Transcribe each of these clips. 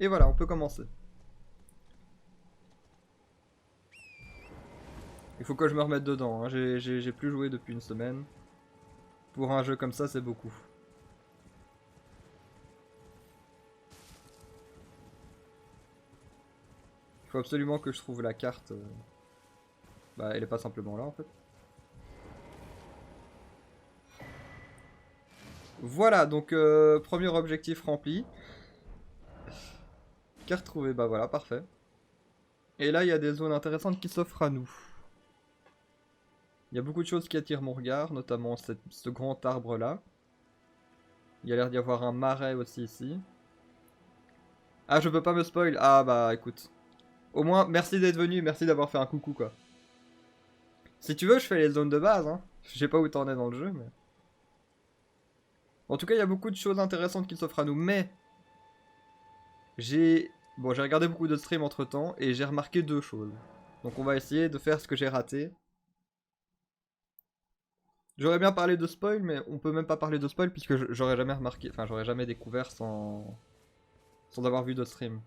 Et voilà, on peut commencer. Il faut que je me remette dedans, hein. J'ai plus joué depuis une semaine. Pour un jeu comme ça, c'est beaucoup. Il faut absolument que je trouve la carte. Bah, elle est pas simplement là en fait. Voilà, donc premier objectif rempli. Carte trouvée, bah voilà, parfait. Et là, il y a des zones intéressantes qui s'offrent à nous. Il y a beaucoup de choses qui attirent mon regard, notamment ce grand arbre là. Il y a l'air d'y avoir un marais aussi ici. Ah, je peux pas me spoil. Ah bah écoute. Au moins, merci d'être venu, merci d'avoir fait un coucou quoi. Si tu veux, je fais les zones de base, hein. Je sais pas où t'en es dans le jeu, mais... En tout cas, il y a beaucoup de choses intéressantes qui s'offrent à nous, mais... J'ai... Bon, j'ai regardé beaucoup de streams entre-temps, et j'ai remarqué deux choses. Donc on va essayer de faire ce que j'ai raté. J'aurais bien parlé de spoil, mais on peut même pas parler de spoil, puisque j'aurais jamais remarqué... Enfin, j'aurais jamais découvert sans avoir vu de stream.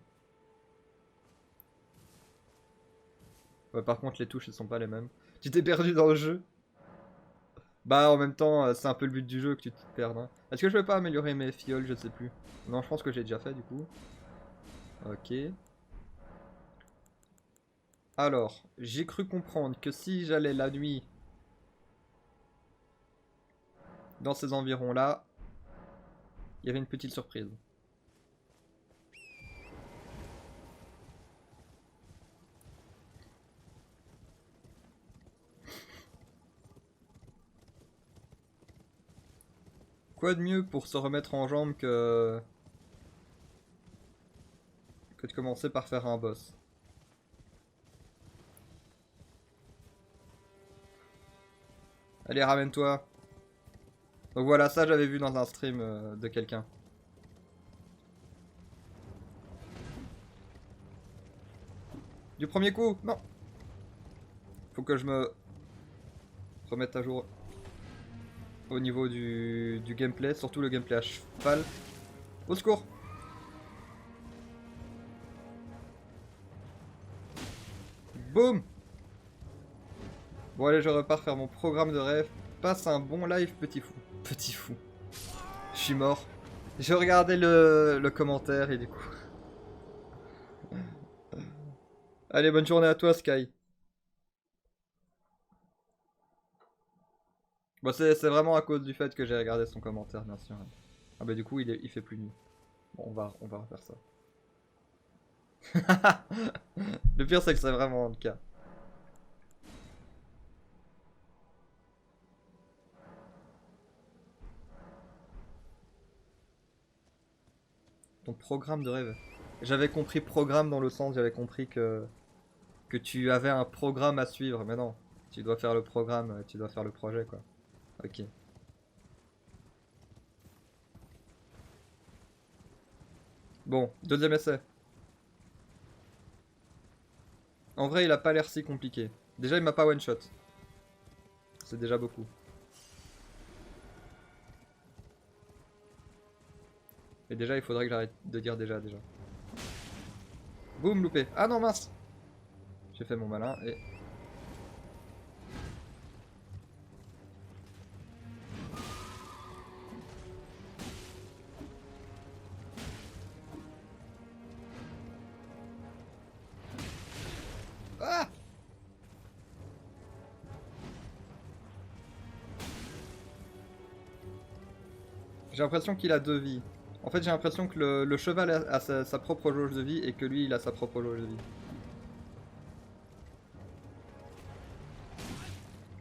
Ouais, par contre, les touches, elles sont pas les mêmes. Tu t'es perdu dans le jeu? Bah, en même temps, c'est un peu le but du jeu que tu te perdes, hein. Est-ce que je vais pas améliorer mes fioles? Je sais plus. Non, je pense que j'ai déjà fait, du coup. Ok. Alors, j'ai cru comprendre que si j'allais la nuit dans ces environs-là, il y avait une petite surprise. Quoi de mieux pour se remettre en jambe que de commencer par faire un boss? Allez, ramène-toi. Donc voilà, ça j'avais vu dans un stream de quelqu'un. Du premier coup? Non. Faut que je me remette à jour au niveau du gameplay, surtout le gameplay à cheval. Au secours! Boum! Bon allez, je repars faire mon programme de rêve. Passe un bon live, petit fou. Petit fou. Je suis mort. Je regardais le commentaire et du coup... Allez, bonne journée à toi, Sky. Bon, c'est vraiment à cause du fait que j'ai regardé son commentaire, bien sûr. Ah bah du coup, il fait plus nuit. Bon, on va refaire ça. Le pire, c'est que c'est vraiment le cas. Ton programme de rêve. J'avais compris programme dans le sens, j'avais compris que tu avais un programme à suivre, mais non. Tu dois faire le programme, tu dois faire le projet, quoi. Ok. Bon, deuxième essai. En vrai, il a pas l'air si compliqué. Déjà, il m'a pas one shot. C'est déjà beaucoup. Et déjà, il faudrait que j'arrête de dire déjà. Boum, loupé. Ah non, mince. J'ai fait mon malin et... Ah! J'ai l'impression qu'il a deux vies. En fait, j'ai l'impression que le cheval a sa propre jauge de vie et que lui, il a sa propre jauge de vie.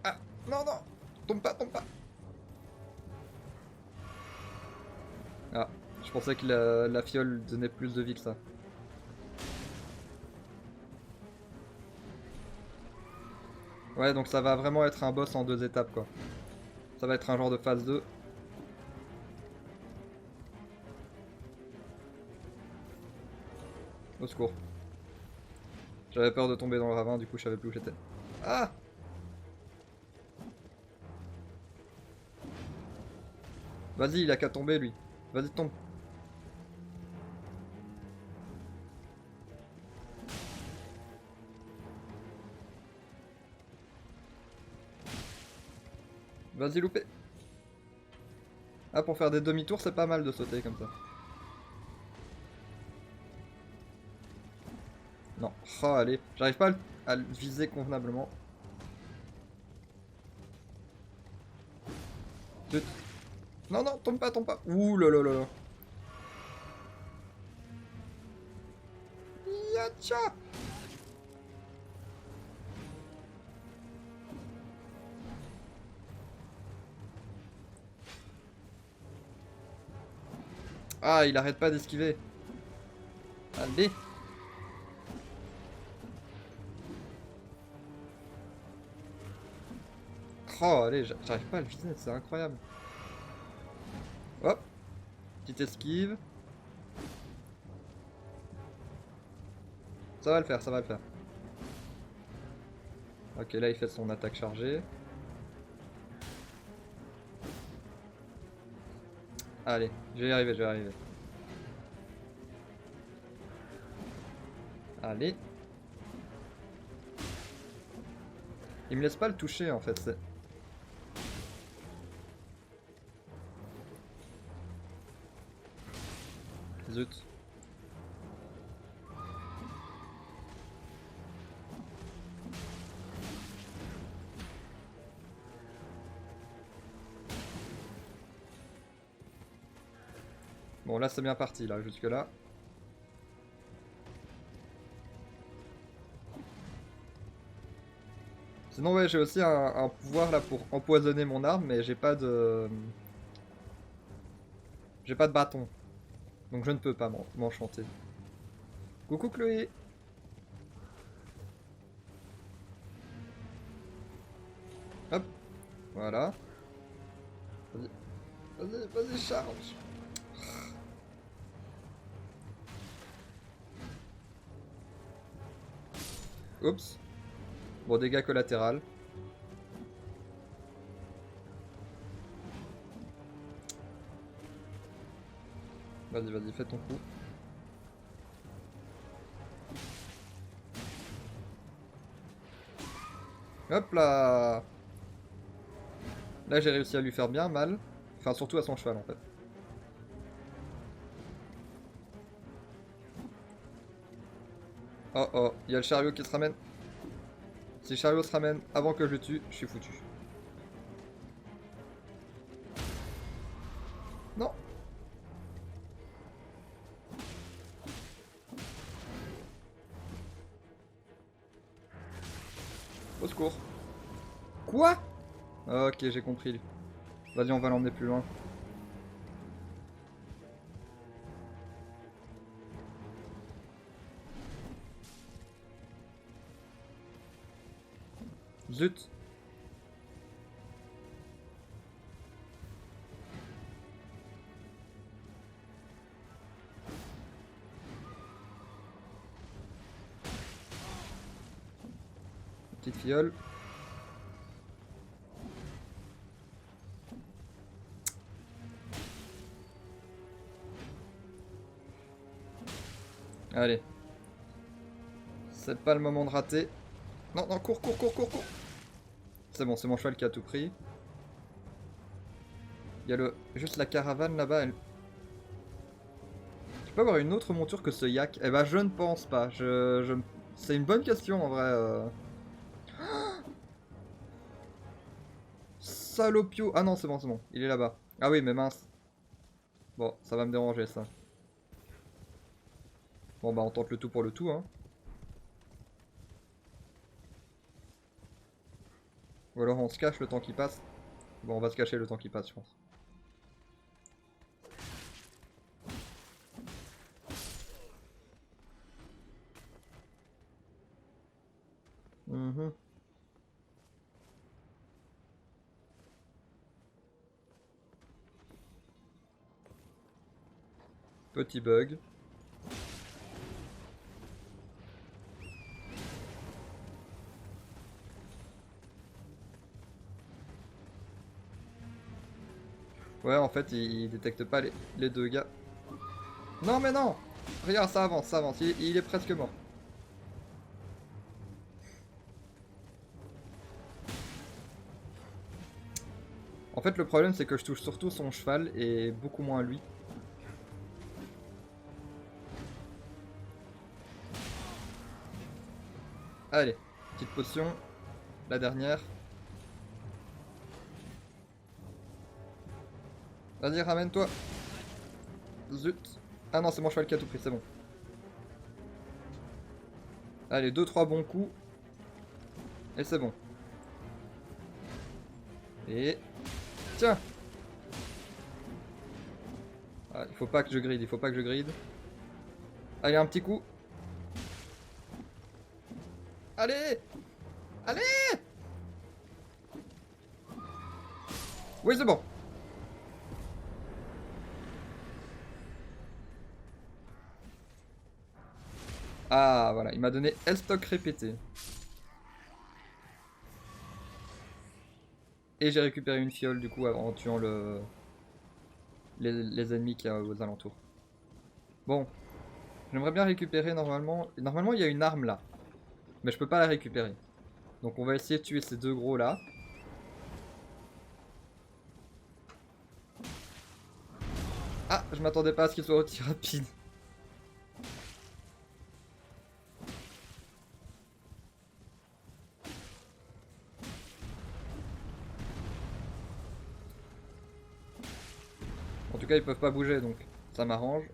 Ah! Non, non! Tombe pas, tombe pas! Ah, je pensais que la fiole donnait plus de vie que ça. Ouais, donc ça va vraiment être un boss en deux étapes, quoi. Ça va être un genre de phase 2. Au secours. J'avais peur de tomber dans le ravin, du coup je savais plus où j'étais. Ah! Vas-y, il a qu'à tomber, lui. Vas-y, tombe. Vas-y, loupé. Ah, pour faire des demi-tours, c'est pas mal de sauter comme ça. Non. Oh, allez. J'arrive pas à le viser convenablement. Zut. Non, non, tombe pas, tombe pas. Ouh là là là là. Yacha. Ah, il arrête pas d'esquiver. Allez. Oh, allez, j'arrive pas à le viser, c'est incroyable. Hop. Petite esquive. Ça va le faire, ça va le faire. Ok, là il fait son attaque chargée. Allez, je vais y arriver, je vais y arriver. Allez. Il me laisse pas le toucher en fait. Zut. Bon là c'est bien parti là, jusque là. Sinon ouais j'ai aussi un pouvoir là pour empoisonner mon arme mais j'ai pas de... J'ai pas de bâton. Donc je ne peux pas m'enchanter. Coucou Chloé. Hop. Voilà. Vas-y. Vas-y, vas-y, charge. Oups. Bon, dégâts collatéraux. Vas-y, vas-y, fais ton coup. Hop là. Là, j'ai réussi à lui faire bien mal. Enfin, surtout à son cheval, en fait. Oh oh, il y a le chariot qui se ramène. Si le chariot se ramène avant que je le tue, je suis foutu. Non. Au secours. Quoi? Ok, j'ai compris. Vas-y, on va l'emmener plus loin. Zut. Petite fiole. Allez. C'est pas le moment de rater. Non, non, cours, cours, cours, cours, cours. C'est bon, c'est mon cheval qui a tout pris. Il y a juste la caravane là-bas. Tu peux avoir une autre monture que ce yak? Eh ben, je ne pense pas. C'est une bonne question en vrai. Salopio. Ah non, c'est bon, c'est bon. Il est là-bas. Ah oui, mais mince. Bon, ça va me déranger ça. Bon, bah, on tente le tout pour le tout, hein. Ou alors on se cache le temps qui passe. Bon, on va se cacher le temps qui passe, je pense. Mhm. Petit bug. Ouais, en fait, il détecte pas les deux gars. Non, mais non! Regarde, ça avance, ça avance. Il est presque mort. En fait, le problème, c'est que je touche surtout son cheval et beaucoup moins lui. Allez, petite potion. La dernière. Vas-y, ramène-toi. Zut. Ah non, c'est mon cheval qui a tout pris, c'est bon. Allez, 2-3 bons coups. Et c'est bon. Et... Tiens. Ah, il faut pas que je gride, il faut pas que je gride. Allez, un petit coup. Allez. Allez. Oui, c'est bon. Ah, voilà, il m'a donné L-Stock répété. Et j'ai récupéré une fiole, du coup, en tuant les ennemis qu'il y a aux alentours. Bon. J'aimerais bien récupérer, normalement... Normalement, il y a une arme, là. Mais je peux pas la récupérer. Donc on va essayer de tuer ces deux gros, là. Ah, je m'attendais pas à ce qu'il soit aussi rapide. En tout cas, ils peuvent pas bouger, donc ça m'arrange.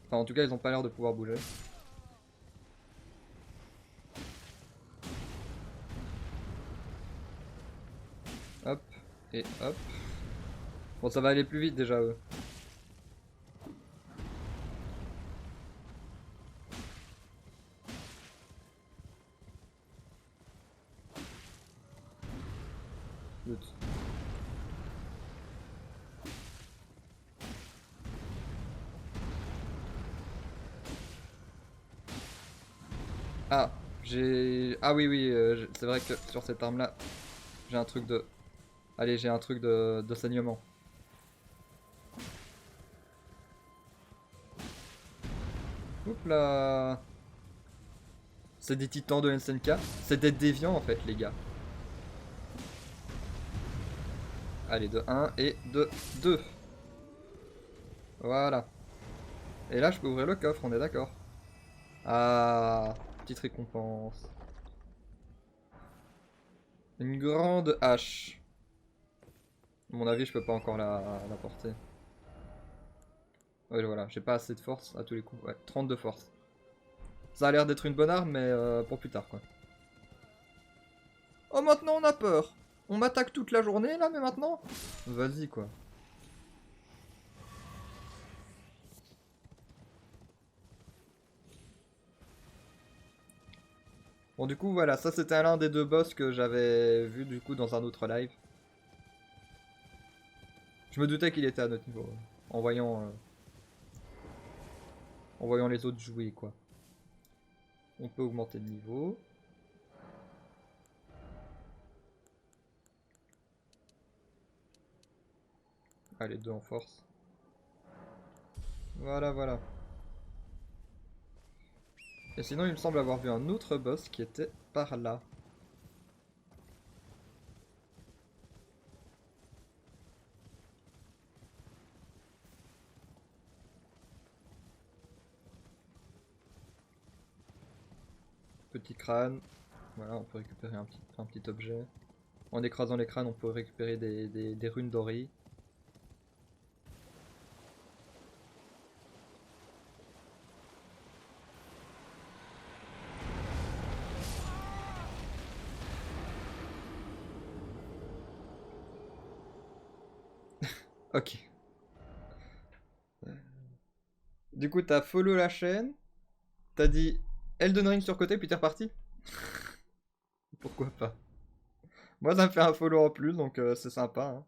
Enfin, en tout cas, ils ont pas l'air de pouvoir bouger. Hop, et hop. Bon, ça va aller plus vite déjà, eux. Zut. Ah, j'ai... Ah oui, oui, c'est vrai que sur cette arme-là, j'ai un truc de... Allez, j'ai un truc de saignement. Oups là. C'est des titans de SNK. C'est des déviants en fait, les gars. Allez, de 1 et de 2. Voilà. Et là, je peux ouvrir le coffre, on est d'accord. Ah, petite récompense. Une grande hache. À mon avis, je peux pas encore la porter. Ouais, voilà, j'ai pas assez de force à tous les coups. Ouais, 30 de force. Ça a l'air d'être une bonne arme, mais pour plus tard, quoi. Oh, maintenant on a peur. On m'attaque toute la journée, là, mais maintenant... Vas-y, quoi. Bon, du coup, voilà, ça c'était l'un des deux boss que j'avais vu, du coup, dans un autre live. Je me doutais qu'il était à notre niveau, en voyant les autres jouer, quoi. On peut augmenter de niveau. Allez, 2 en force. Voilà, voilà. Et sinon, il me semble avoir vu un autre boss qui était par là. Petit crâne. Voilà, on peut récupérer un petit objet. En écrasant les crânes, on peut récupérer des runes dorées. Ok. Du coup, t'as follow la chaîne. T'as dit Elden Ring sur côté, puis t'es reparti. Pourquoi pas? Moi, ça me fait un follow en plus, donc c'est sympa, hein.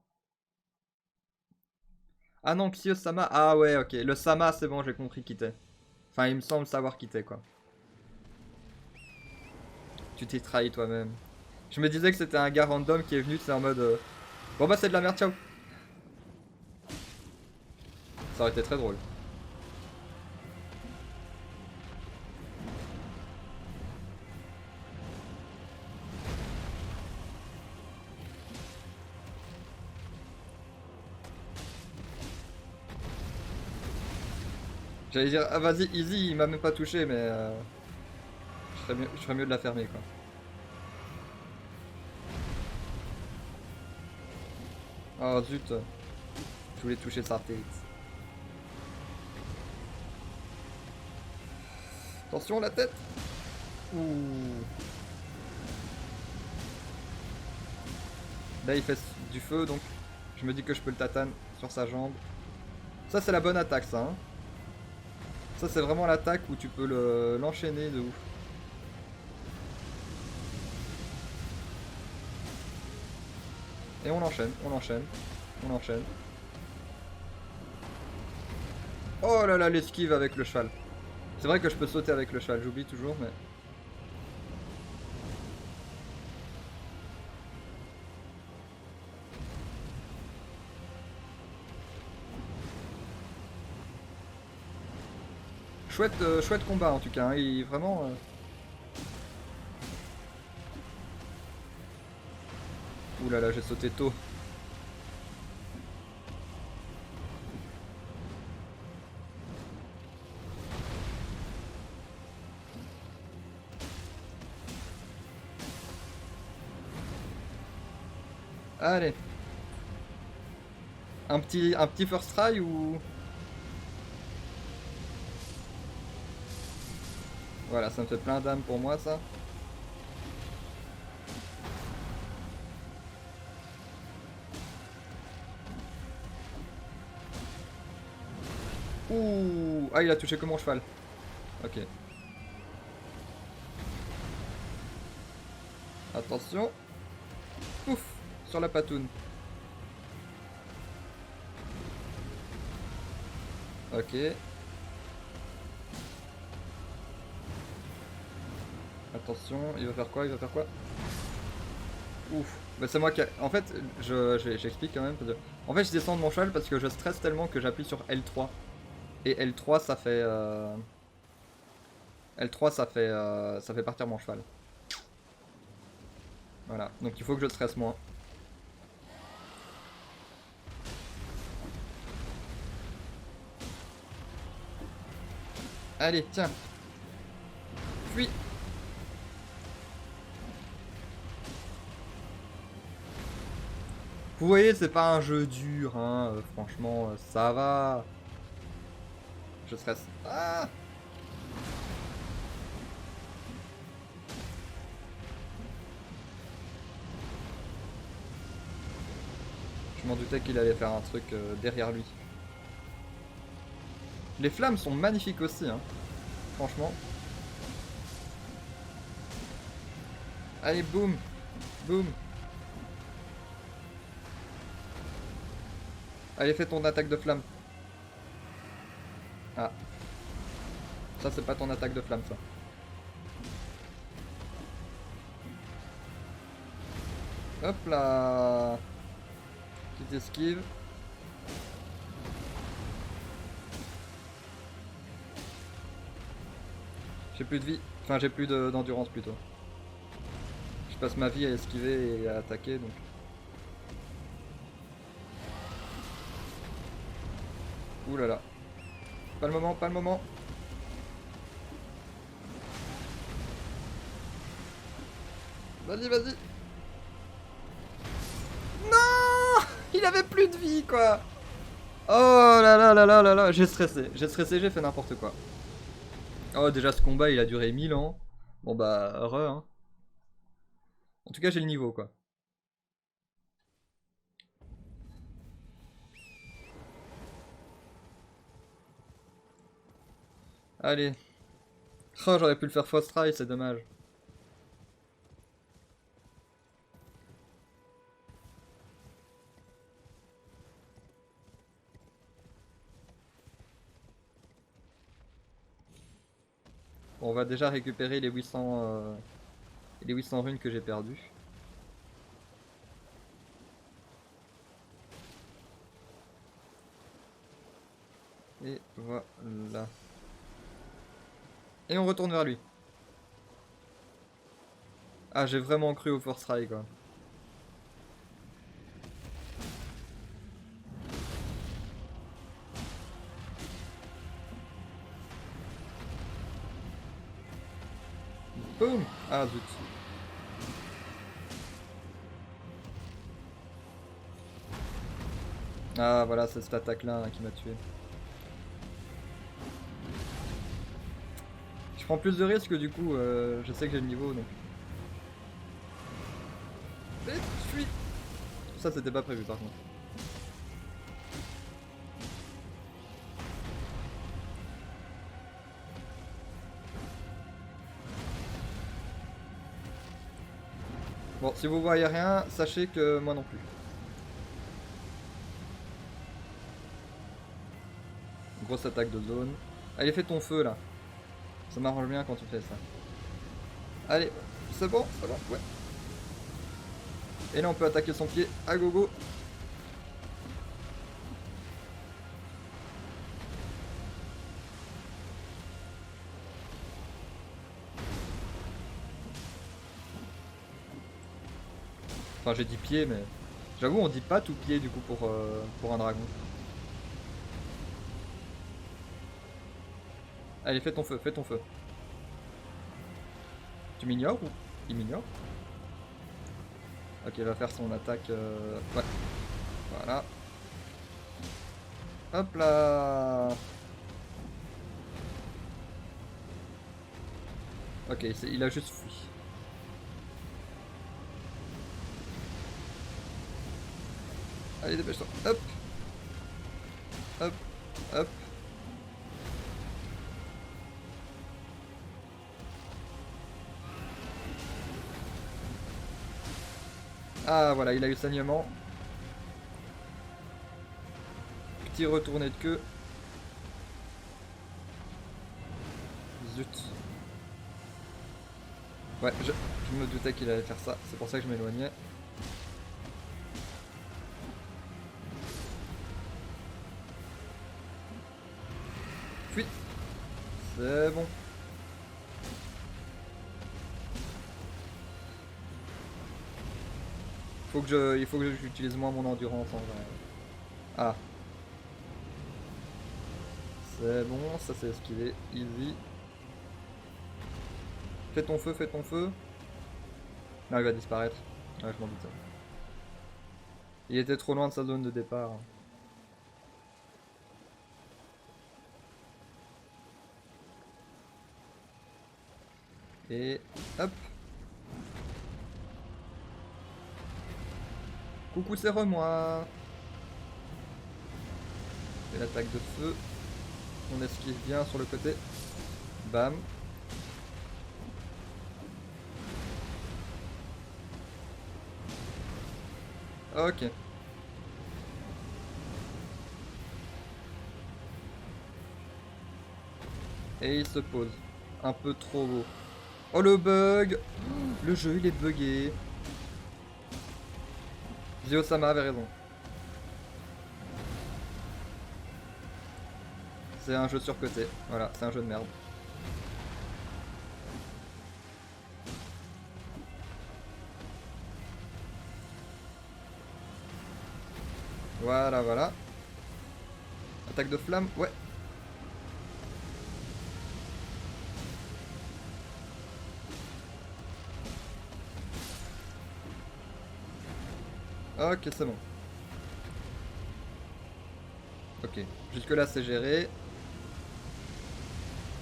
Ah non, Xios Sama. Ah ouais, ok. Le Sama, c'est bon, j'ai compris qui t'es. Enfin, il me semble savoir qui t'es, quoi. Tu t'es trahi toi-même. Je me disais que c'était un gars random qui est venu, c'est en mode... Bon bah c'est de la merde, ciao. Ça aurait été très drôle. J'allais dire, ah vas-y, easy, il m'a même pas touché, mais je ferais mieux de la fermer, quoi. Oh zut, je voulais toucher sa tête. Attention, la tête. Ouh. Là, il fait du feu, donc je me dis que je peux le tatane sur sa jambe. Ça, c'est la bonne attaque, ça. Hein. Ça, c'est vraiment l'attaque où tu peux l'enchaîner de ouf. Et on enchaîne, on enchaîne, on enchaîne. Oh là là, l'esquive avec le cheval. C'est vrai que je peux sauter avec le cheval, j'oublie toujours, mais... Chouette, chouette combat en tout cas, hein. Il vraiment... Ouh là là, j'ai sauté tôt. Allez. Un petit first try ou... Voilà, ça me fait plein d'âme pour moi, ça. Ouh. Ah, il a touché que mon cheval. Ok. Attention. Ouf. Sur la patoune. Ok. Attention, il va faire quoi? Il va faire quoi? Ouf. Bah c'est moi qui... En fait, j'explique quand même. En fait, je descends de mon cheval parce que je stresse tellement que j'appuie sur L3. Et L3, ça fait... L3, ça fait partir mon cheval. Voilà. Donc il faut que je stresse moins. Allez, tiens. Fuis. Vous voyez, c'est pas un jeu dur, hein. Franchement, ça va. Je stresse. Ah! Je m'en doutais qu'il allait faire un truc derrière lui. Les flammes sont magnifiques aussi, hein. Franchement. Allez, boum. Boum. Allez, fais ton attaque de flamme. Ah. Ça, c'est pas ton attaque de flamme, ça. Hop là. Petite esquive. J'ai plus de vie. Enfin, j'ai plus d'endurance plutôt. Je passe ma vie à esquiver et à attaquer, donc... Ouh là là. Pas le moment, pas le moment. Vas-y, vas-y. Non! Il avait plus de vie, quoi. Oh là là là là là là. J'ai stressé, j'ai fait n'importe quoi. Oh, déjà, ce combat, il a duré 1000 ans. Bon bah, heureux, hein. En tout cas, j'ai le niveau, quoi. Allez. Oh, j'aurais pu le faire first try, c'est dommage. Bon, on va déjà récupérer les 800 runes que j'ai perdues. Et voilà. Et on retourne vers lui. Ah, j'ai vraiment cru au first try, quoi. Boum. Ah zut. Ah voilà, c'est cette attaque-là hein, qui m'a tué. Je prends plus de risques du coup, je sais que j'ai le niveau donc. Vite, fuis. Ça c'était pas prévu par contre. Bon, si vous voyez rien, sachez que moi non plus. Grosse attaque de zone. Allez, fais ton feu là. Ça m'arrange bien quand tu fais ça. Allez, c'est bon, ouais. Et là on peut attaquer son pied à gogo. Enfin j'ai dit pied mais... J'avoue on dit pas tout pied du coup pour un dragon. Allez fais ton feu, fais ton feu. Tu m'ignores ou... Il m'ignore? Ok il va faire son attaque... Ouais. Voilà. Hop là. Ok il a juste fui. Allez dépêche-toi. Hop. Hop. Hop. Ah voilà, il a eu saignement. Petit retourné de queue. Zut. Ouais, je me doutais qu'il allait faire ça. C'est pour ça que je m'éloignais. Fuis. C'est bon. Il faut que j'utilise moins mon endurance en vrai. Ah. C'est bon, ça c'est esquivé. Easy. Fais ton feu, fais ton feu. Non, il va disparaître. Ouais, je m'en doutais. Il était trop loin de sa zone de départ. Et hop. Coucou, c'est moi. Et l'attaque de feu. On esquive bien sur le côté. Bam. Ok. Et il se pose. Un peu trop haut. Oh le bug. Le jeu il est bugué. Zio-sama avait raison. C'est un jeu surcoté. Voilà, c'est un jeu de merde. Voilà, voilà. Attaque de flamme, ouais. Ok, c'est bon. Ok, jusque là c'est géré.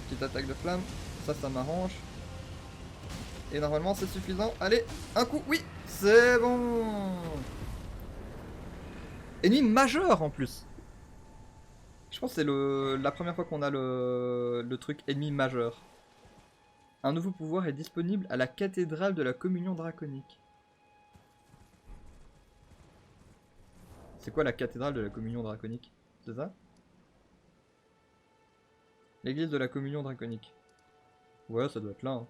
Petite attaque de flamme, ça m'arrange. Et normalement c'est suffisant. Allez, un coup, oui, c'est bon. Ennemi majeur en plus. Je pense que c'est la première fois qu'on a le truc ennemi majeur. Un nouveau pouvoir est disponible à la cathédrale de la communion draconique. C'est quoi la cathédrale de la communion draconique? C'est ça? L'église de la communion draconique. Ouais, ça doit être là. Hein.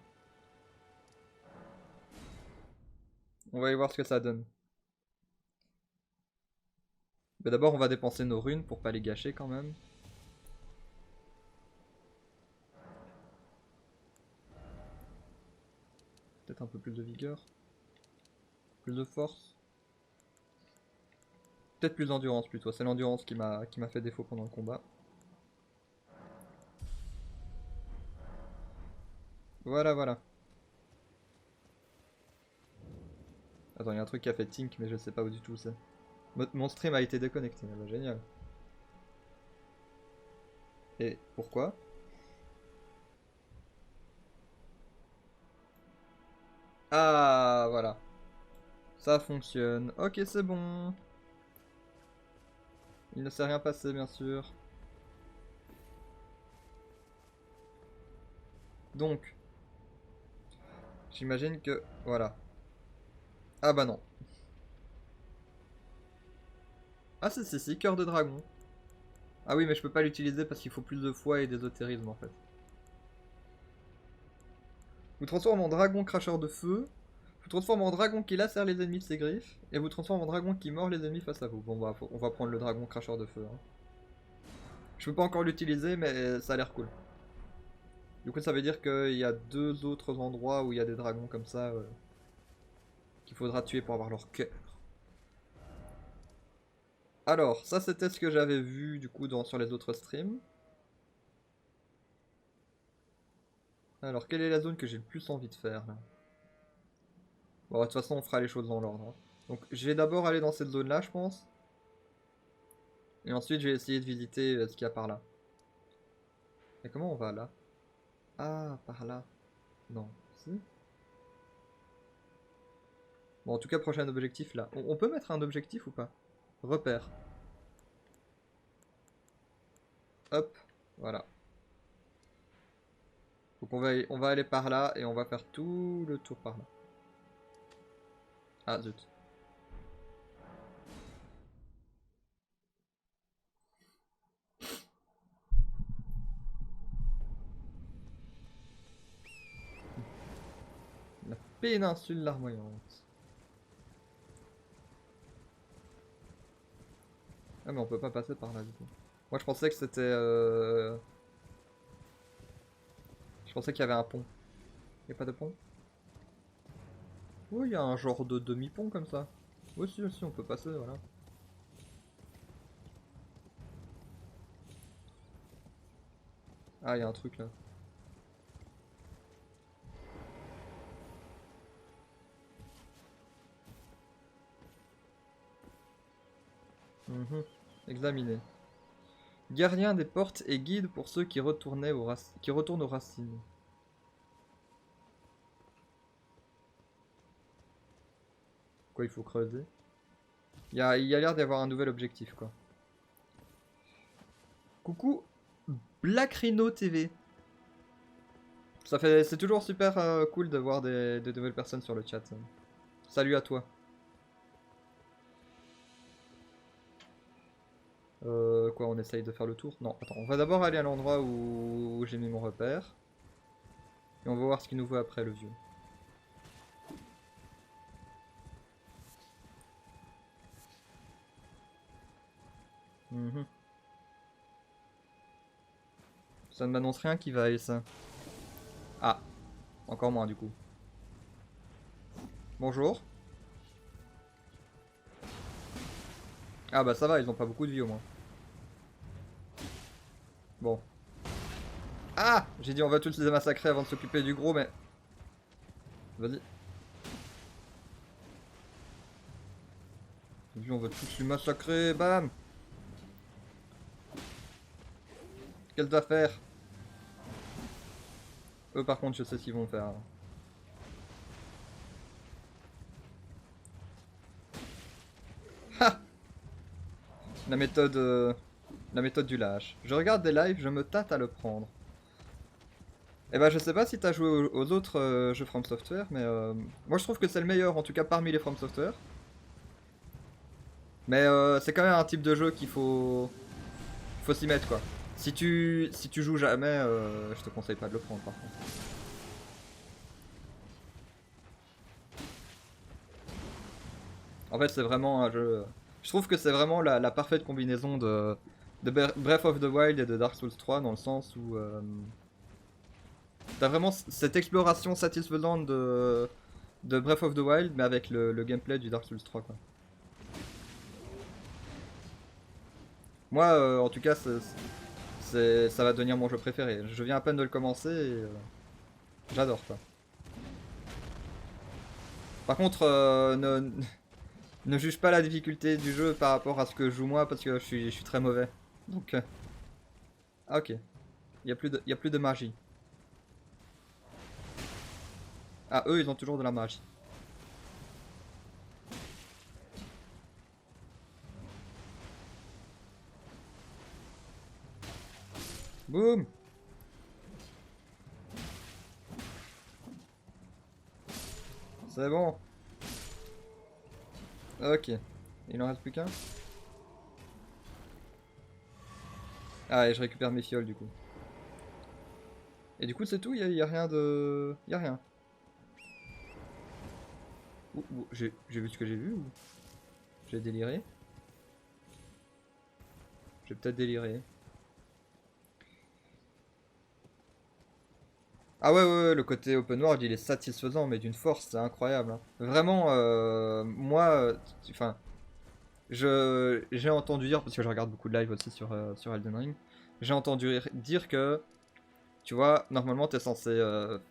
On va aller voir ce que ça donne. Mais d'abord, on va dépenser nos runes pour pas les gâcher quand même. Peut-être un peu plus de vigueur. Plus de force. Peut-être plus d'endurance plutôt. C'est l'endurance qui m'a fait défaut pendant le combat. Voilà, voilà. Attends, il y a un truc qui a fait Tink, mais je sais pas où du tout c'est. Mon stream a été déconnecté, bah, génial. Et pourquoi? Ah, voilà. Ça fonctionne. Ok, c'est bon. Il ne s'est rien passé, bien sûr. Donc, j'imagine que... Voilà. Ah bah non. Ah si, cœur de dragon. Ah oui, mais je peux pas l'utiliser parce qu'il faut plus de foi et d'ésotérisme en fait. Vous transformez en dragon cracheur de feu. Vous transformez en dragon qui lacère les ennemis de ses griffes. Et vous transformez en dragon qui mord les ennemis face à vous. Bon bah, on va prendre le dragon cracheur de feu. Hein. Je peux pas encore l'utiliser, mais ça a l'air cool. Du coup, ça veut dire qu'il y a deux autres endroits où il y a des dragons comme ça qu'il faudra tuer pour avoir leur cœur. Alors, ça c'était ce que j'avais vu du coup sur les autres streams. Alors, quelle est la zone que j'ai le plus envie de faire là? Bon, de toute façon, on fera les choses dans l'ordre. Hein. Donc, je vais d'abord aller dans cette zone là, je pense. Et ensuite, je vais essayer de visiter ce qu'il y a par là. Et comment on va là? Ah, par là. Non. Si? Bon, en tout cas, prochain objectif là. On peut mettre un objectif ou pas? Repère. Hop, voilà. Donc on va aller par là et on va faire tout le tour par là. Ah zut. La péninsule larmoyante. Ah mais on peut pas passer par là du coup. Moi je pensais que c'était... Je pensais qu'il y avait un pont. Il a pas de pont? Oui, il y a un genre de demi-pont comme ça. Aussi, on peut passer, voilà. Ah, il y a un truc là. Mhm. Examiner. Gardien des portes et guide pour ceux qui, qui retournent aux racines. Quoi, il faut creuser? Il y a l'air d'y avoir un nouvel objectif, quoi. Coucou, Black Rhino TV. C'est toujours super cool de voir des nouvelles personnes sur le chat. Salut à toi. Quoi, on essaye de faire le tour? Non, attends, on va d'abord aller à l'endroit où j'ai mis mon repère. Et on va voir ce qu'il nous veut après, le vieux. Mhm. Ça ne m'annonce rien qui vaille, ça. Ah, encore moins du coup. Bonjour. Ah bah ça va, ils ont pas beaucoup de vie au moins. Bon. Ah! J'ai dit on va tous les massacrer avant de s'occuper du gros, mais... Vas-y. Lui, on va tous les massacrer, bam! Qu'elle va faire? Eux par contre, je sais ce qu'ils vont faire. Ha! La méthode du lâche. Je regarde des lives, je me tâte à le prendre. Eh ben je sais pas si t'as joué aux autres jeux From Software, mais moi je trouve que c'est le meilleur, en tout cas parmi les From Software. Mais c'est quand même un type de jeu faut s'y mettre quoi. Si tu joues jamais, je te conseille pas de le prendre par contre. En fait c'est vraiment un jeu... Je trouve que c'est vraiment la parfaite combinaison de Breath of the Wild et de Dark Souls 3 dans le sens où... t'as vraiment cette exploration satisfaisante de Breath of the Wild mais avec le gameplay du Dark Souls 3 quoi. Moi en tout cas ça va devenir mon jeu préféré. Je viens à peine de le commencer et j'adore quoi. Par contre, ne juge pas la difficulté du jeu par rapport à ce que je joue moi parce que je suis très mauvais. Donc, ah ok, y a plus de magie. Ah, eux, ils ont toujours de la magie. Boum! C'est bon. Ok. Il en reste plus qu'un? Ah, et je récupère mes fioles du coup. Et du coup, c'est tout, y a rien de... Y a rien. J'ai vu ce que j'ai vu ou... J'ai déliré? J'ai peut-être déliré. Ah ouais, le côté open world, il est satisfaisant, mais d'une force, c'est incroyable, hein. Vraiment, moi, enfin, j'ai entendu dire, parce que je regarde beaucoup de live aussi sur Elden Ring, j'ai entendu dire que, tu vois, normalement, t'es censé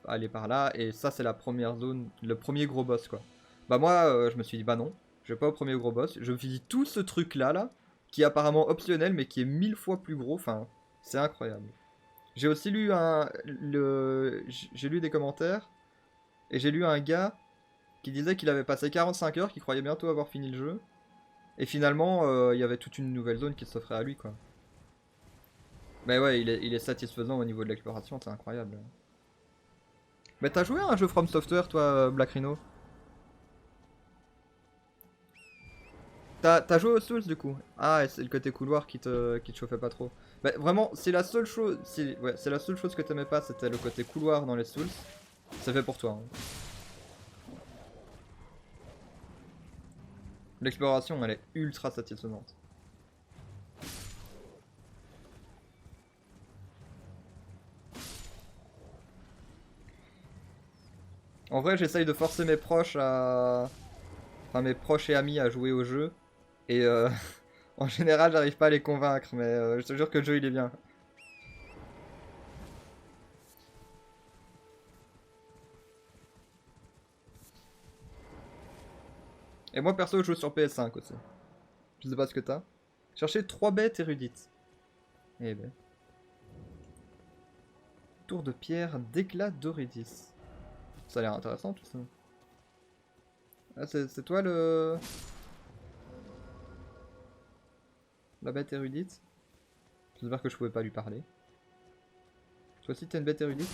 aller par là, et ça, c'est la première zone, le premier gros boss, quoi. Bah moi, je me suis dit, bah non, je vais pas au premier gros boss, je me suis dit tout ce truc-là, là, qui est apparemment optionnel, mais qui est 1000 fois plus gros, enfin, c'est incroyable. J'ai aussi lu j'ai lu des commentaires et j'ai lu un gars qui disait qu'il avait passé 45 heures, qu'il croyait bientôt avoir fini le jeu. Et finalement, il y avait toute une nouvelle zone qui s'offrait à lui, quoi. Mais ouais, il est satisfaisant au niveau de l'exploration, c'est incroyable. Mais t'as joué à un jeu From Software, toi, Black Rhino? T'as joué aux Souls, du coup? Ah, et c'est le côté couloir qui te chauffait pas trop. Bah, vraiment, si la seule chose, si, ouais, c'est la seule chose que t'aimais pas, c'était le côté couloir dans les Souls, c'est fait pour toi, hein. L'exploration, elle est ultra satisfaisante. En vrai, j'essaye de forcer mes proches à... Enfin, mes proches et amis à jouer au jeu. Et en général, j'arrive pas à les convaincre, mais je te jure que le jeu, il est bien. Et moi, perso, je joue sur PS5 aussi. Je sais pas ce que t'as. Cherchez 3 bêtes érudites. Eh ben. Tour de pierre d'éclat d'Eurydice. Ça a l'air intéressant tout ça. Ah, c'est toi le... La bête érudite? J'espère que je pouvais pas lui parler. Toi aussi t'es une bête érudite?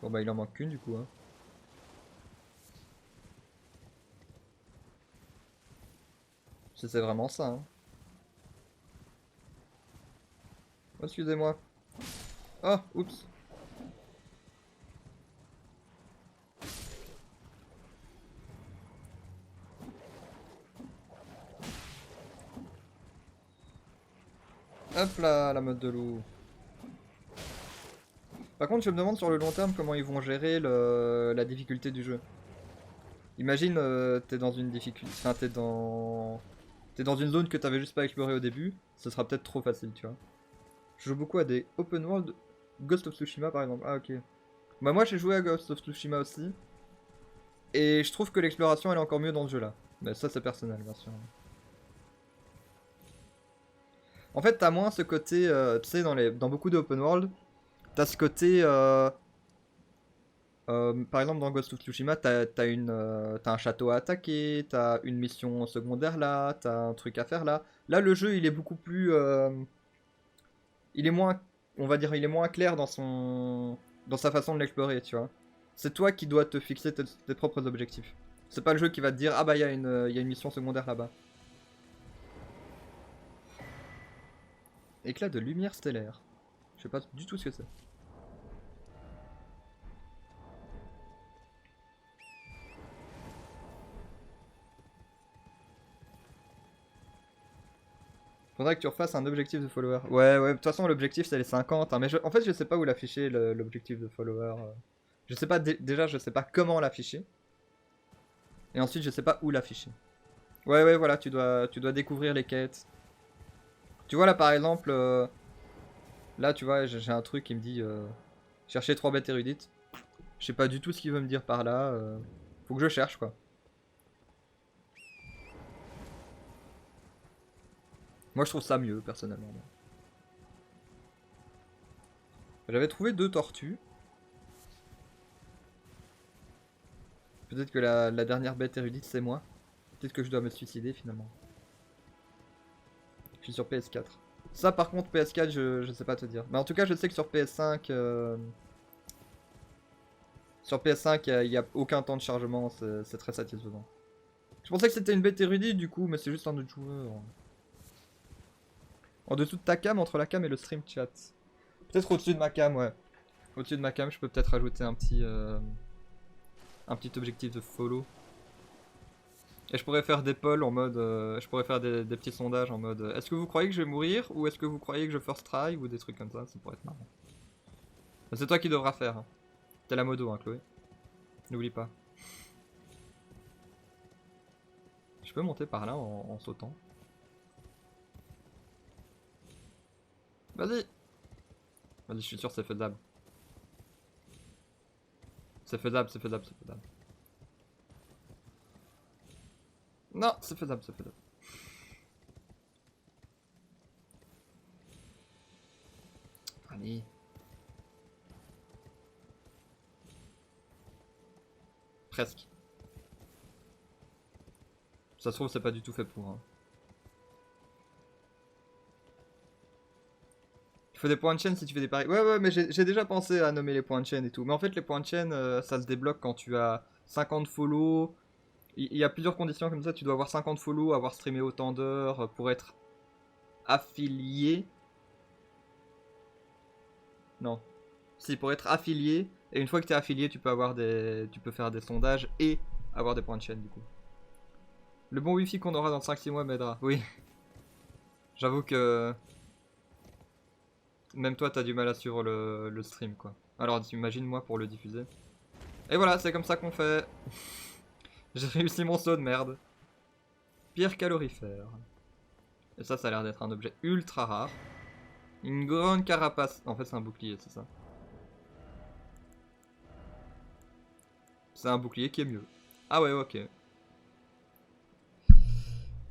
Bon bah il en manque qu'une du coup, hein. C'est vraiment ça, hein. Oh, excusez-moi. Oh, oups. Hop là, la mode de loup. Par contre, je me demande sur le long terme comment ils vont gérer la difficulté du jeu. Imagine, t'es dans une difficulté... Enfin, T'es dans une zone que t'avais juste pas explorée au début. Ce sera peut-être trop facile, tu vois. Je joue beaucoup à des open world. Ghost of Tsushima, par exemple. Ah, ok. Bah moi, j'ai joué à Ghost of Tsushima aussi. Et je trouve que l'exploration, elle est encore mieux dans ce jeu-là. Mais ça, c'est personnel, bien sûr. En fait, t'as moins ce côté... tu sais, dans beaucoup de open world, t'as ce côté... par exemple, dans Ghost of Tsushima, t'as un château à attaquer, t'as une mission secondaire là, t'as un truc à faire là. Là, le jeu, il est beaucoup plus... il est moins... On va dire, il est moins clair dans sa façon de l'explorer, tu vois. C'est toi qui dois te fixer tes propres objectifs. C'est pas le jeu qui va te dire, ah bah, il y a une mission secondaire là-bas. Éclat de lumière stellaire. Je sais pas du tout ce que c'est. Faudrait que tu refasses un objectif de follower. Ouais, de toute façon, l'objectif c'est les 50, hein, mais en fait, je sais pas où l'afficher, l'objectif de follower. Je sais pas, déjà, je sais pas comment l'afficher. Et ensuite, je sais pas où l'afficher. Ouais, voilà, tu dois découvrir les quêtes. Tu vois là par exemple, là tu vois j'ai un truc qui me dit chercher 3 bêtes érudites. Je sais pas du tout ce qu'il veut me dire par là. Faut que je cherche quoi. Moi je trouve ça mieux personnellement. J'avais trouvé 2 tortues. Peut-être que la dernière bête érudite c'est moi. Peut-être que je dois me suicider finalement. Je suis sur PS4. Ça par contre PS4 je sais pas te dire. Mais en tout cas je sais que sur PS5... Sur PS5 il y a aucun temps de chargement, c'est très satisfaisant. Je pensais que c'était une bête érudite du coup, mais c'est juste un autre joueur. En dessous de ta cam, entre la cam et le stream chat. Peut-être au-dessus de ma cam, ouais. Au-dessus de ma cam, je peux peut-être rajouter un petit objectif de follow. Et je pourrais faire des polls en mode... je pourrais faire des petits sondages en mode... est-ce que vous croyez que je vais mourir ou est-ce que vous croyez que je first try ou des trucs comme ça pourrait être marrant. C'est toi qui devras faire. Hein. T'es la modo, hein, Chloé. N'oublie pas. Je peux monter par là en sautant. Vas-y. Vas-y, je suis sûr c'est faisable. C'est faisable, c'est faisable, c'est faisable. Non, c'est faisable, c'est faisable. Allez. Presque. Ça se trouve, c'est pas du tout fait pour. Hein. Il faut des points de chaîne si tu fais des paris. Ouais, ouais, mais j'ai déjà pensé à nommer les points de chaîne et tout. Mais en fait, les points de chaîne, ça se débloque quand tu as 50 follow. Il y a plusieurs conditions comme ça. Tu dois avoir 50 follow, avoir streamé autant d'heures pour être affilié. Non. Si, pour être affilié. Et une fois que tu es affilié, tu peux avoir tu peux faire des sondages et avoir des points de chaîne du coup. Le bon wifi qu'on aura dans 5-6 mois m'aidera. Oui. J'avoue que même toi t'as du mal à suivre le stream quoi. Alors t'imagines moi pour le diffuser. Et voilà, c'est comme ça qu'on fait. J'ai réussi mon saut de merde. Pierre calorifère. Et ça a l'air d'être un objet ultra rare. Une grande carapace. En fait c'est un bouclier, c'est ça. C'est un bouclier qui est mieux. Ah ouais, ok.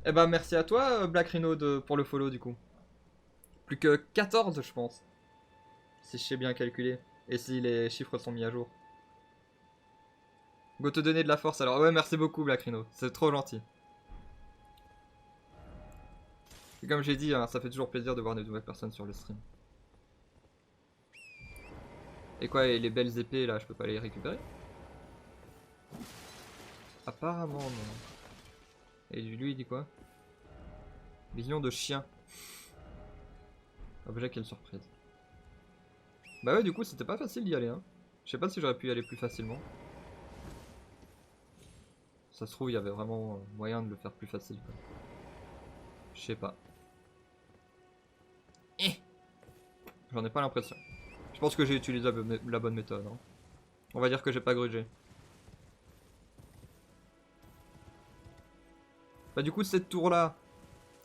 Eh ben merci à toi Black Rhino pour le follow du coup. Plus que 14 je pense. Si je sais bien calculer. Et si les chiffres sont mis à jour. Go te donner de la force alors. Ouais merci beaucoup Black Rhino. C'est trop gentil. Et comme j'ai dit, hein, ça fait toujours plaisir de voir des nouvelles personnes sur le stream. Et quoi, et les belles épées là, je peux pas les récupérer? Apparemment non. Et lui il dit quoi? Vision de chien. Objet, quelle surprise. Bah ouais, du coup c'était pas facile d'y aller. Hein. Je sais pas si j'aurais pu y aller plus facilement. Ça se trouve, il y avait vraiment moyen de le faire plus facile. Je sais pas. J'en ai pas l'impression. Je pense que j'ai utilisé la bonne méthode. Hein. On va dire que j'ai pas grugé. Bah du coup cette tour là,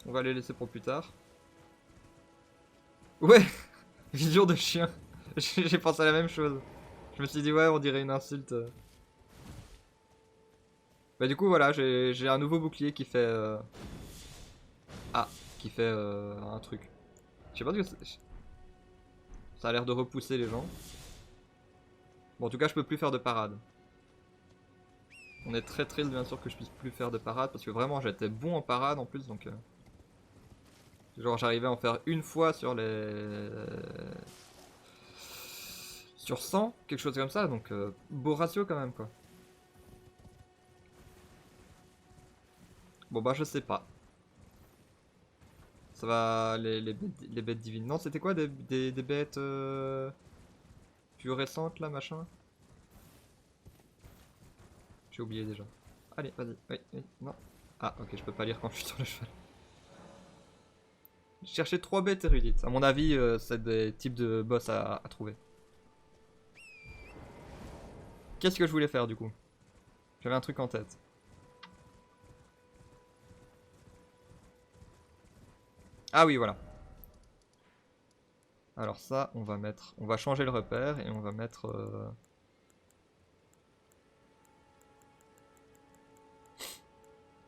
on va les laisser pour plus tard. Ouais. Vision de chien. J'ai pensé à la même chose. Je me suis dit ouais on dirait une insulte. Bah du coup voilà j'ai un nouveau bouclier qui fait qui fait un truc. Je sais pas ce que c'est. Ça a l'air de repousser les gens. Bon en tout cas je peux plus faire de parade. On est très triste bien sûr que je puisse plus faire de parade parce que vraiment j'étais bon en parade en plus donc genre j'arrivais à en faire une fois sur les... Sur 100, quelque chose comme ça, donc beau ratio quand même quoi. Bon bah je sais pas. Ça va, les bêtes divines. Non c'était quoi des bêtes plus récentes là machin? J'ai oublié déjà. Allez vas-y, oui, oui, non. Ah ok je peux pas lire quand je suis sur le cheval. J'ai cherché 3 bêtes érudites. À mon avis c'est des types de boss à trouver. Qu'est-ce que je voulais faire du coup? J'avais un truc en tête. Ah oui, voilà. Alors ça, on va mettre... On va changer le repère et on va mettre...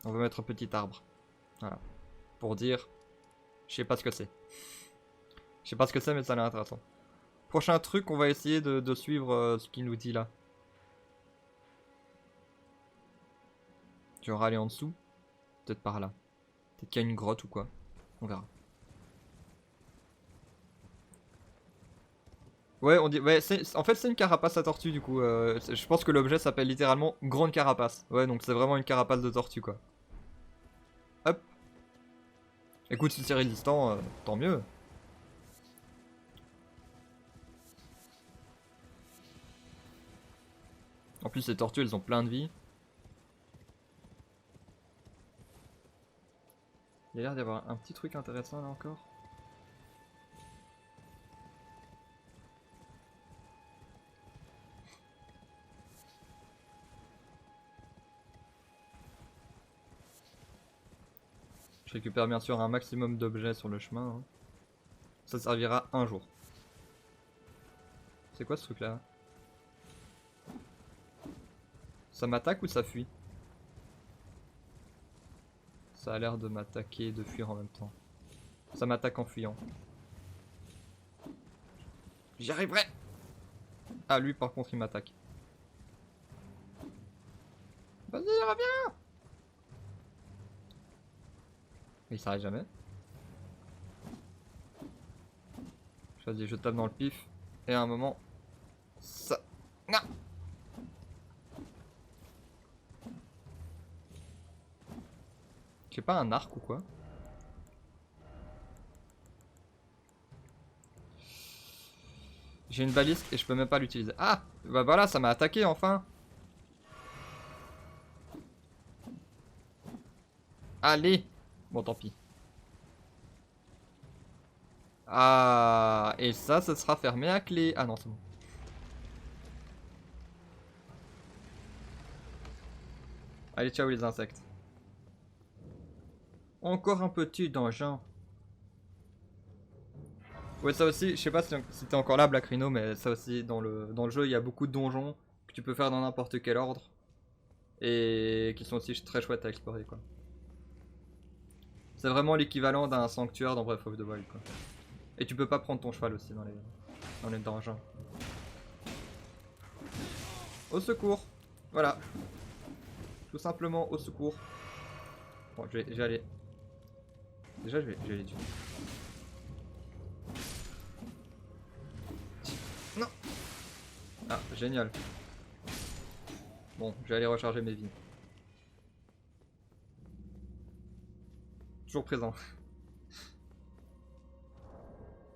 On va mettre un petit arbre. Voilà. Pour dire... Je sais pas ce que c'est. Je sais pas ce que c'est, mais ça a l'air intéressant. Prochain truc, on va essayer de suivre ce qu'il nous dit là. Genre aller en dessous. Peut-être par là. Peut-être qu'il y a une grotte ou quoi. On verra. Ouais, on dit. Ouais, en fait, c'est une carapace à tortue du coup. Je pense que l'objet s'appelle littéralement grande carapace. Ouais, donc c'est vraiment une carapace de tortue quoi. Hop. Écoute, si c'est résistant, tant mieux. En plus, ces tortues, elles ont plein de vie. Il y a l'air d'y avoir un petit truc intéressant là encore. Je récupère bien sûr un maximum d'objets sur le chemin. Hein. Ça servira un jour. C'est quoi ce truc là? Ça m'attaque ou ça fuit? Ça a l'air de m'attaquer et de fuir en même temps. Ça m'attaque en fuyant. J'y arriverai! Ah, lui par contre il m'attaque. Vas-y, reviens! Il s'arrête jamais. Vas-y, je tape dans le pif. Et à un moment... Ça... Non! J'ai pas un arc ou quoi? J'ai une balise et je peux même pas l'utiliser. Ah! Bah voilà, ça m'a attaqué enfin! Allez! Bon, tant pis. Ah! Et ça sera fermé à clé. Ah non, c'est bon. Allez, ciao les insectes. Encore un petit donjon. Ouais, ça aussi, je sais pas si t'es encore là, Black Rhino, mais ça aussi, dans le jeu, il y a beaucoup de donjons que tu peux faire dans n'importe quel ordre. Et qui sont aussi très chouettes à explorer, quoi. C'est vraiment l'équivalent d'un sanctuaire dans Breath of the Wild, quoi. Et tu peux pas prendre ton cheval aussi dans les donjons. Au secours! Voilà. Tout simplement au secours. Bon, je vais aller... Déjà, je vais aller tuer. Non! Ah, génial. Bon, je vais aller recharger mes vies. Toujours présent.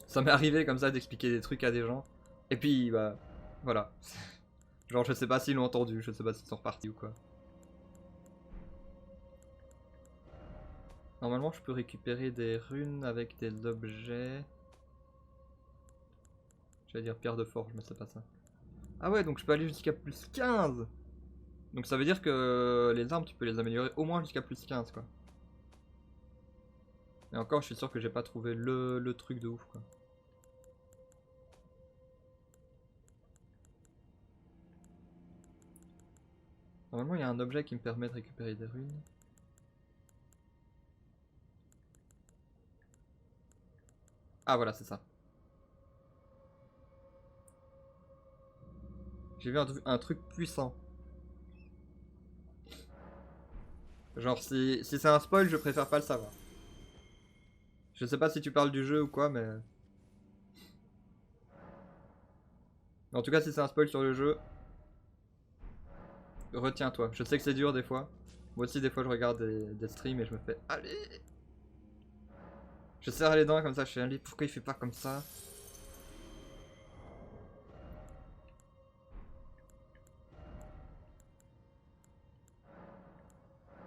Ça m'est arrivé comme ça d'expliquer des trucs à des gens. Et puis, bah, voilà. Genre, je sais pas s'ils l'ont entendu, je sais pas s'ils sont repartis ou quoi. Normalement, je peux récupérer des runes avec des objets. J'allais dire pierre de forge, mais c'est pas ça. Ah ouais, donc je peux aller jusqu'à plus 15. Donc ça veut dire que les armes, tu peux les améliorer au moins jusqu'à plus 15, quoi. Et encore, je suis sûr que j'ai pas trouvé le truc de ouf, quoi. Normalement, il y a un objet qui me permet de récupérer des runes. Ah voilà, c'est ça. J'ai vu un truc puissant. Genre, si c'est un spoil, je préfère pas le savoir. Je sais pas si tu parles du jeu ou quoi, mais... En tout cas, si c'est un spoil sur le jeu, retiens-toi. Je sais que c'est dur des fois. Moi aussi, des fois, je regarde des streams et je me fais... Allez! Je serre les dents comme ça, je fais... Allez, pourquoi il fait pas comme ça?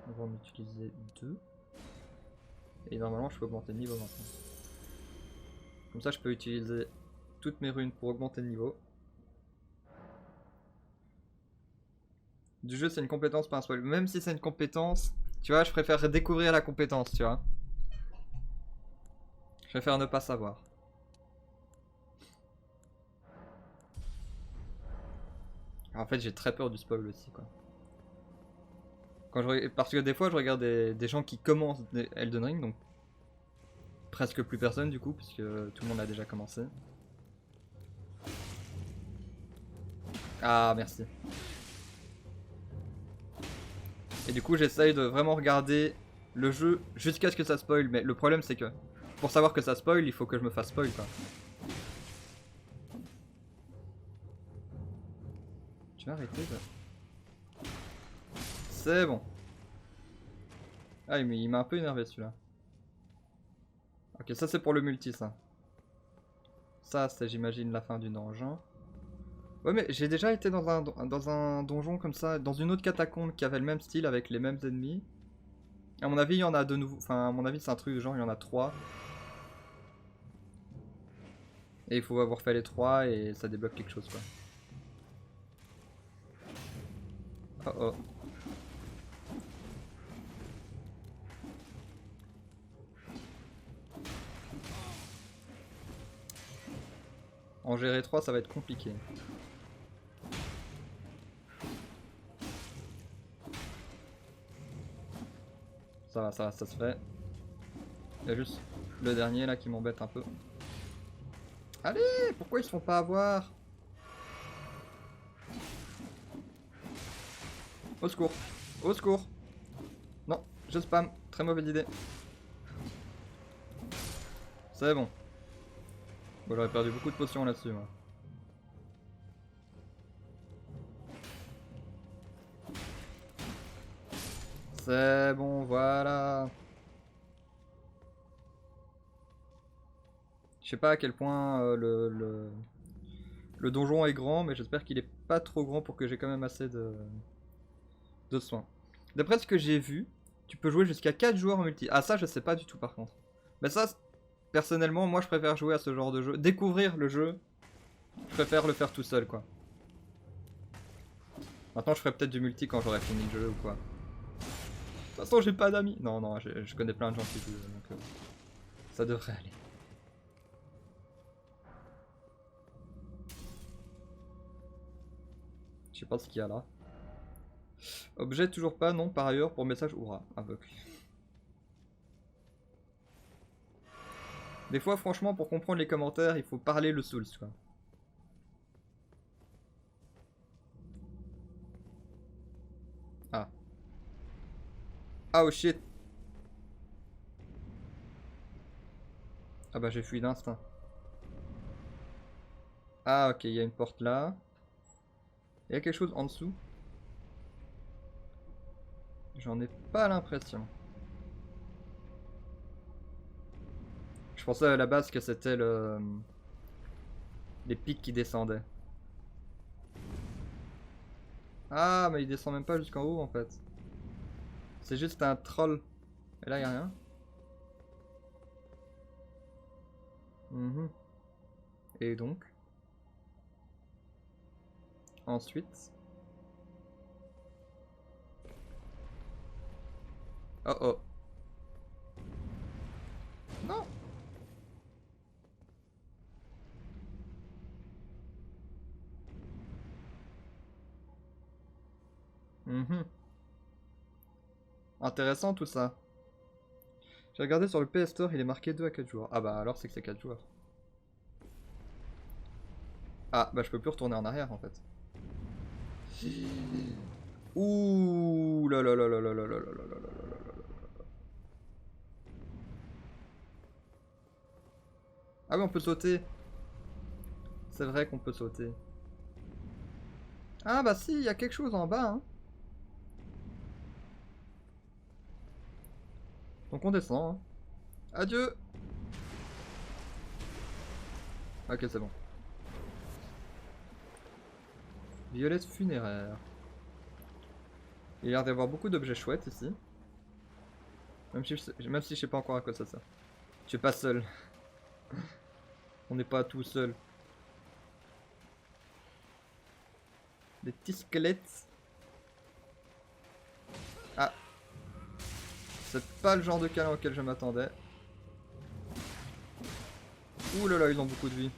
On va en utiliser 2. Et normalement, je peux augmenter de niveau maintenant. Comme ça, je peux utiliser toutes mes runes pour augmenter de niveau. Du jeu, c'est une compétence, pas un spoil. Même si c'est une compétence, tu vois, je préfère découvrir la compétence, tu vois. Je préfère ne pas savoir. En fait, j'ai très peur du spoil aussi, quoi. Parce que des fois, je regarde des gens qui commencent Elden Ring, donc presque plus personne du coup, puisque tout le monde a déjà commencé. Ah, merci. Et du coup, j'essaye de vraiment regarder le jeu jusqu'à ce que ça spoil, mais le problème c'est que pour savoir que ça spoil, il faut que je me fasse spoil, quoi. Tu vas arrêter de... C'est bon. Ah, mais il m'a un peu énervé celui-là. Ok, ça c'est pour le multi, ça. Ça, c'est j'imagine la fin du donjon. Ouais, mais j'ai déjà été dans un donjon comme ça, dans une autre catacombe qui avait le même style avec les mêmes ennemis. À mon avis, il y en a de nouveau. Enfin, à mon avis, c'est un truc genre, il y en a 3. Et il faut avoir fait les 3 et ça débloque quelque chose, quoi. Oh oh. En gérer 3, ça va être compliqué. Ça va, ça se fait. Il y a juste le dernier là qui m'embête un peu. Allez, pourquoi ils se font pas avoir? Au secours. Au secours. Non, je spam. Très mauvaise idée. C'est bon. Bon, j'aurais perdu beaucoup de potions là-dessus, moi. C'est bon, voilà. Je sais pas à quel point le donjon est grand, mais j'espère qu'il est pas trop grand pour que j'ai quand même assez de soins. D'après ce que j'ai vu, tu peux jouer jusqu'à 4 joueurs en multi. Ah, ça, je sais pas du tout par contre. Mais ça, personnellement, moi je préfère jouer à ce genre de jeu. Découvrir le jeu, je préfère le faire tout seul, quoi. Maintenant, je ferai peut-être du multi quand j'aurai fini le jeu ou quoi. De toute façon, j'ai pas d'amis. Non, non, je connais plein de gens qui jouent, donc ça devrait aller. Je sais pas ce qu'il y a là. Objet toujours pas, non, par ailleurs, pour message Oura, aveugle. Des fois, franchement, pour comprendre les commentaires, il faut parler le Souls, quoi. Ah. Ah, oh shit. Ah bah j'ai fui d'instinct. Ah ok, il y a une porte là. Il y a quelque chose en dessous. J'en ai pas l'impression. Je pensais à la base que c'était les pics qui descendaient. Ah mais il descend même pas jusqu'en haut en fait. C'est juste un troll. Et là y a rien. Mhm. Et donc ensuite. Oh oh. Non. Mhm. Intéressant tout ça. J'ai regardé sur le PS Store, il est marqué 2 à 4 joueurs. Ah bah alors c'est que c'est 4 joueurs. Ah bah je peux plus retourner en arrière en fait. Ouh là là là là là là là là là là là là là. Ah oui on peut sauter. C'est vrai qu'on peut sauter. Ah bah si, il y a quelque chose en bas, hein. Donc on descend, hein. Adieu. Ok, c'est bon. Violette funéraire. Il y a l'air d'avoir beaucoup d'objets chouettes ici. Même si je sais pas encore à quoi ça sert. Je suis pas seul. On n'est pas tout seul. Des petits squelettes. Ah. C'est pas le genre de câlin auquel je m'attendais. Ouh là là, ils ont beaucoup de vie.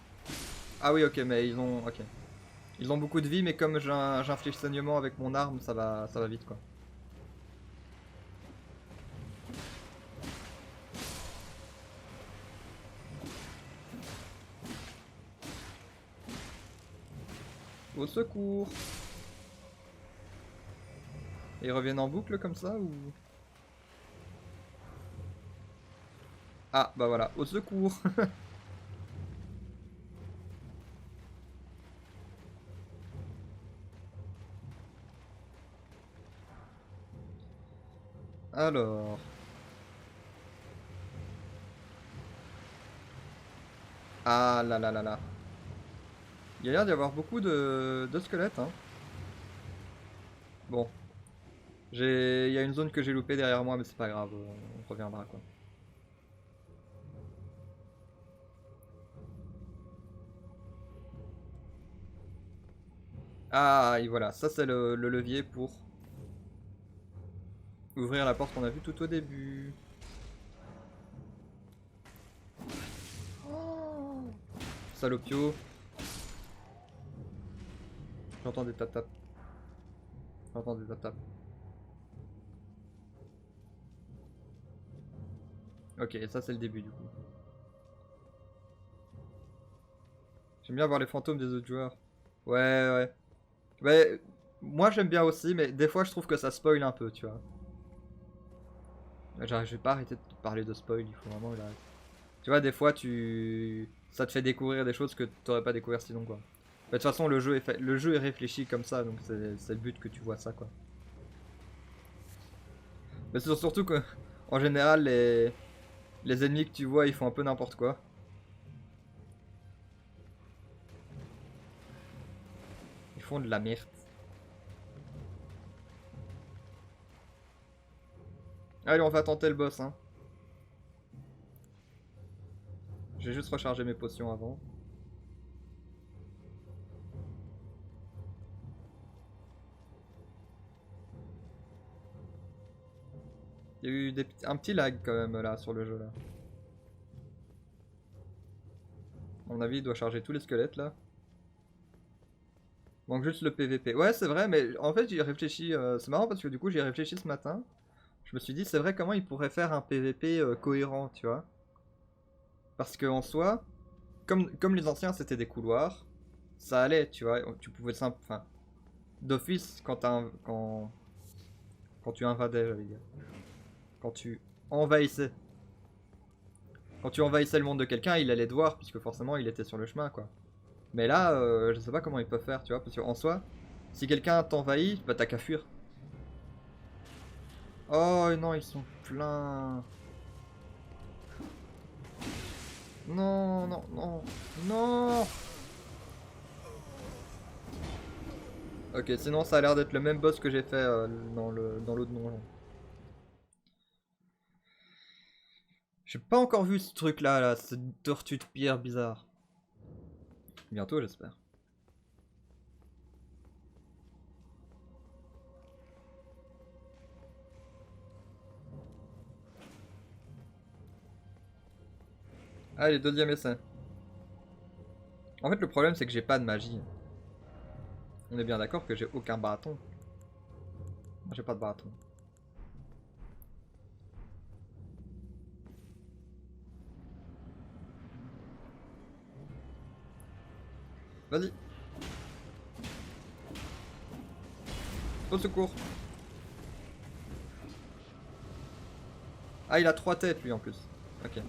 Ah oui, ok, mais ils ont... Ok. Ils ont beaucoup de vie, mais comme j'inflige saignement avec mon arme, ça va vite quoi. Au secours! Et ils reviennent en boucle comme ça ou... Ah bah voilà, au secours! Alors... Ah là là là là. Il y a l'air d'y avoir beaucoup de squelettes hein. Bon. Il y a une zone que j'ai loupée derrière moi mais c'est pas grave, on reviendra quoi. Ah et voilà, ça c'est le levier pour ouvrir la porte qu'on a vue tout au début. Oh, salopio. J'entends des tap-tap. J'entends des tap-tap. Ok, ça c'est le début du coup. J'aime bien voir les fantômes des autres joueurs. Ouais, ouais. Ouais, moi j'aime bien aussi, mais des fois je trouve que ça spoil un peu, tu vois. Genre, je vais pas arrêter de parler de spoil, il faut vraiment que j'arrête. Tu vois, des fois ça te fait découvrir des choses que t'aurais pas découvert sinon quoi. De toute façon, le jeu est réfléchi comme ça, donc c'est le but que tu vois ça quoi. Mais c'est surtout que, en général, les ennemis que tu vois, ils font un peu n'importe quoi. Ils font de la merde. Allez, on va tenter le boss, hein. Je vais juste recharger mes potions avant. Il y a eu un petit lag quand même là sur le jeu là. À mon avis, il doit charger tous les squelettes là. Manque juste le PVP. Ouais, c'est vrai, mais en fait, j'y ai réfléchi. C'est marrant parce que du coup, j'y ai réfléchi ce matin. Je me suis dit, c'est vrai, comment il pourrait faire un PVP cohérent, tu vois. Parce que en soi, comme les anciens c'était des couloirs, ça allait, tu vois. Tu pouvais simple. Enfin, d'office, quand tu invadais, j'allais dire. Quand tu envahissais. Quand tu envahissais le monde de quelqu'un, il allait te voir, puisque forcément il était sur le chemin, quoi. Mais là, je sais pas comment ils peuvent faire, tu vois, parce qu'en soi, si quelqu'un t'envahit, bah t'as qu'à fuir. Oh non, ils sont pleins. Non, non, non, non. Ok, sinon ça a l'air d'être le même boss que j'ai fait dans l'autre donjon. J'ai pas encore vu ce truc là, cette tortue de pierre bizarre. Bientôt, j'espère. Allez, deuxième essai. En fait, le problème c'est que j'ai pas de magie. On est bien d'accord que j'ai aucun bâton. J'ai pas de bâton. Vas-y. Au secours. Ah, il a 3 têtes lui en plus. Ok.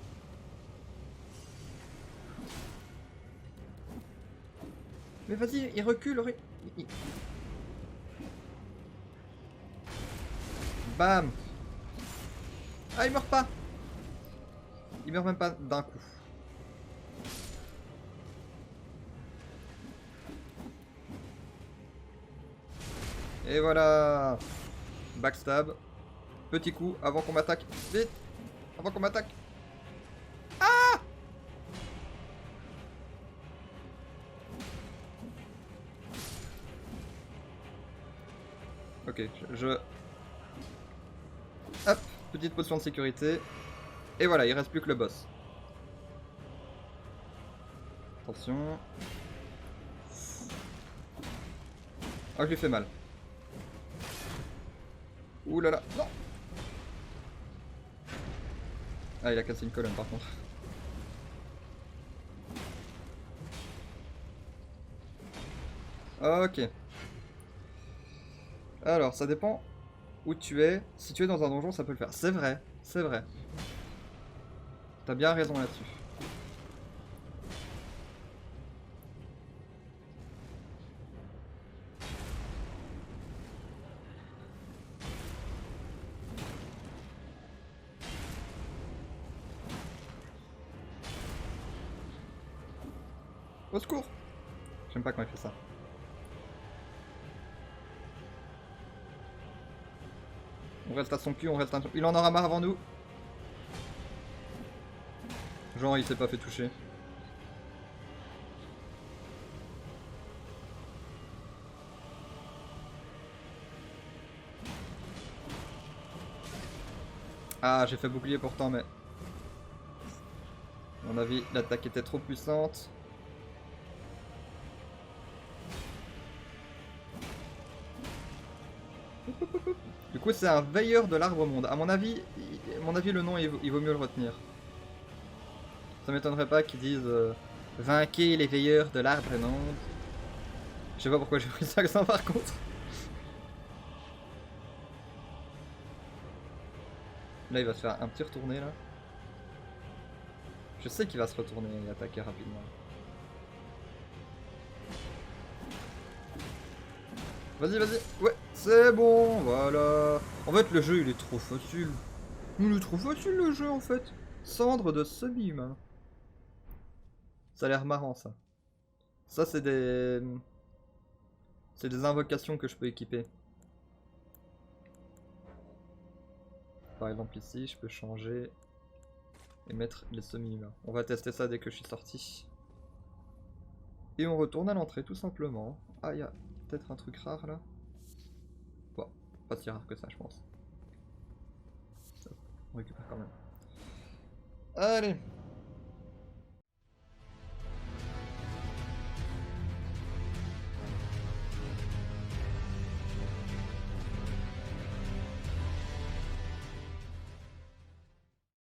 Mais vas-y, il recule. Bam. Ah, il meurt pas. Il meurt même pas d'un coup. Et voilà. Backstab. Petit coup avant qu'on m'attaque. Vite. Avant qu'on m'attaque. Ok, Hop, petite potion de sécurité. Et voilà, il reste plus que le boss. Attention. Ah, je lui fais mal. Ouh là là, non. Ah, il a cassé une colonne par contre. Ok. Alors, ça dépend où tu es. Si tu es dans un donjon, ça peut le faire. C'est vrai, c'est vrai. T'as bien raison là-dessus. Au secours! J'aime pas quand il fait ça. On reste à son cul, on reste à son... Il en aura marre avant nous. Genre, il s'est pas fait toucher. Ah, j'ai fait bouclier pourtant, mais... À mon avis, l'attaque était trop puissante. Du coup, c'est un veilleur de l'arbre monde. À mon avis, le nom, il vaut mieux le retenir. Ça m'étonnerait pas qu'ils disent vainquez les veilleurs de l'arbre monde. Je sais pas pourquoi j'ai pris ça accent par contre. Là, il va se faire un petit retourné là. Je sais qu'il va se retourner et attaquer rapidement. Vas-y, vas-y. Ouais, c'est bon, voilà. En fait, le jeu, il est trop facile. Il est trop facile le jeu en fait. Cendre de semi-humain. Ça a l'air marrant ça. Ça, c'est des... C'est des invocations que je peux équiper. Par exemple ici, je peux changer et mettre les semi-humains. On va tester ça dès que je suis sorti. Et on retourne à l'entrée tout simplement. Ah, il y a peut-être un truc rare là. Bon, pas si rare que ça je pense. On récupère quand même. Allez.